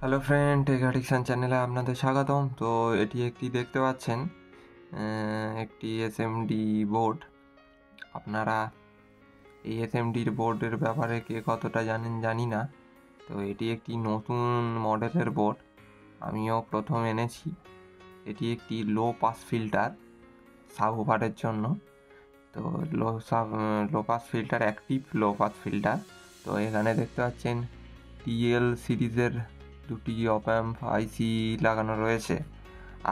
Hello friend, take addiction চ্যানেলে আপনাদের স্বাগতম। তো এটি একটি দেখতে পাচ্ছেন একটি এসএমডি বোর্ড। আপনারা এই এসএমডির বোর্ডের ব্যাপারে কে কতটা জানেন জানি না। তো এটি একটি নতুন মডেলের বোর্ড, আমিও প্রথম এনেছি। এটি একটি লো পাস ফিল্টার সাবওুফারের জন্য। তো low pass filter, active low pass filter. তো এখানে দেখতে পাচ্ছেন টিএল সিরিজের দুটি অপ অ্যাম্প আইসি লাগানো রয়েছে।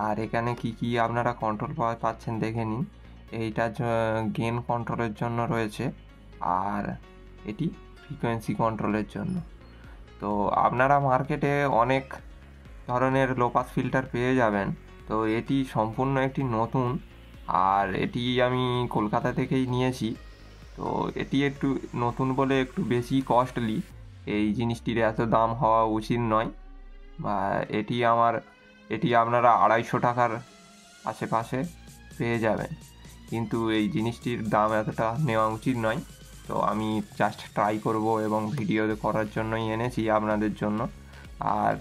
আর এখানে কি কি আপনারা কন্ট্রোল পাচ্ছেন দেখে নিন। এইটা গেন কন্ট্রোলের জন্য রয়েছে, আর এটি ফ্রিকোয়েন্সি কন্ট্রোলের জন্য। তো আপনারা মার্কেটে অনেক ধরনের লো পাস ফিল্টার পেয়ে যাবেন। তো এটি সম্পূর্ণ একটি নতুন, আর এটি আমি কলকাতা থেকেই নিয়েছি। তো এটি একটু নতুন বলে একটু বেশি কস্টলি। এই জিনিসটির এত দাম হওয়া উচিত নয়, বা এটি আপনারা 250 টাকার আশেপাশে পেয়ে যাবেন। কিন্তু এই জিনিসটির দাম এতটা নেওয়া উচিত নয়। তো আমি জাস্ট ট্রাই করব এবং ভিডিও করার জন্যই এনেছি আপনাদের জন্য। আর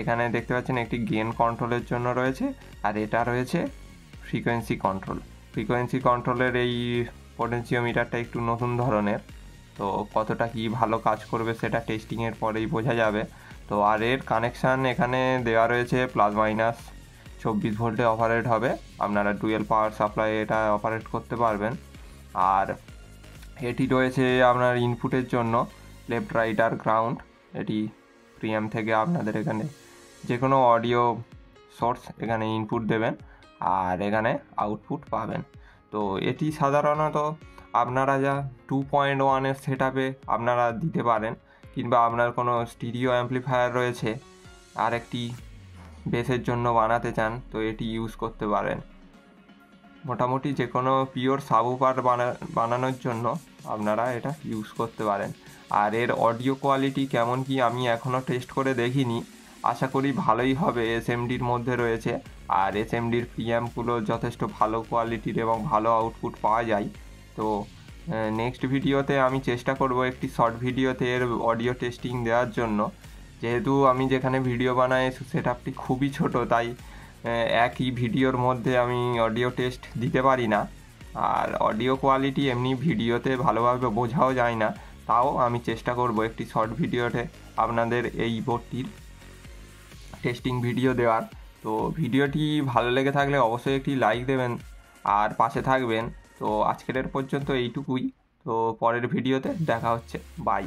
এখানে দেখতে পাচ্ছেন একটি গেন কন্ট্রোলের জন্য রয়েছে, আর এটা রয়েছে ফ্রিকোয়েন্সি কন্ট্রোল। ফ্রিকোয়েন্সি কন্ট্রোলের এই পোটেনশিওমিটারটা একটু নতুন ধরনের। তো কতটা কি ভালো কাজ করবে সেটা টেস্টিংয়ের পরেই বোঝা যাবে। তো আর এর কানেকশান এখানে দেওয়া রয়েছে +- 24 ভোল্টে অপারেট হবে। আপনারা ডুয়েল পাওয়ার সাপ্লাই এটা অপারেট করতে পারবেন। আর এটি রয়েছে আপনার ইনপুটের জন্য লেফট, রাইট আর গ্রাউন্ড। এটি প্রিয়াম থেকে আপনাদের এখানে যে কোনো অডিও সোর্স এখানে ইনপুট দেবেন, আর এখানে আউটপুট পাবেন। তো এটি সাধারণত আপনারা যা 2.1-এর সেট আপে আপনারা দিতে পারেন, কিংবা আপনার কোনো স্টিরিও অ্যাম্প্লিফায়ার রয়েছে আর একটি বেসের জন্য বানাতে চান, তো এটি ইউজ করতে পারেন। মোটামুটি যে কোনো পিওর সাবউফার বানানোর জন্য আপনারা এটা ইউজ করতে পারেন। আর এর অডিও কোয়ালিটি কেমন কি আমি এখনও টেস্ট করে দেখিনি, আশা করি ভালোই হবে। এসএমডির মধ্যে রয়েছে, আর এসএমডির প্রিঅ্যাম্পগুলো যথেষ্ট ভালো কোয়ালিটির এবং ভালো আউটপুট পাওয়া যায়। তো নেক্সট ভিডিওতে আমি চেষ্টা করব একটি শর্ট ভিডিওতে এর অডিও টেস্টিং দেওয়ার জন্য। যেহেতু আমি যেখানে ভিডিও বানাই সেট আপটি খুবই ছোট, তাই একই ভিডিওর মধ্যে আমি অডিও টেস্ট দিতে পারি না। আর অডিও কোয়ালিটি এমনি ভিডিওতে ভালোভাবে বোঝাও যায় না। তাও আমি চেষ্টা করব একটি শর্ট ভিডিওতে আপনাদের এই বোর্ডটির টেস্টিং ভিডিও দেওয়ার। তো ভিডিওটি ভালো লেগে থাকলে অবশ্যই একটি লাইক দেবেন আর পাশে থাকবেন। তো আজকের পর্যন্ত এইটুকুই। তো পরের ভিডিওতে দেখা হচ্ছে। বাই।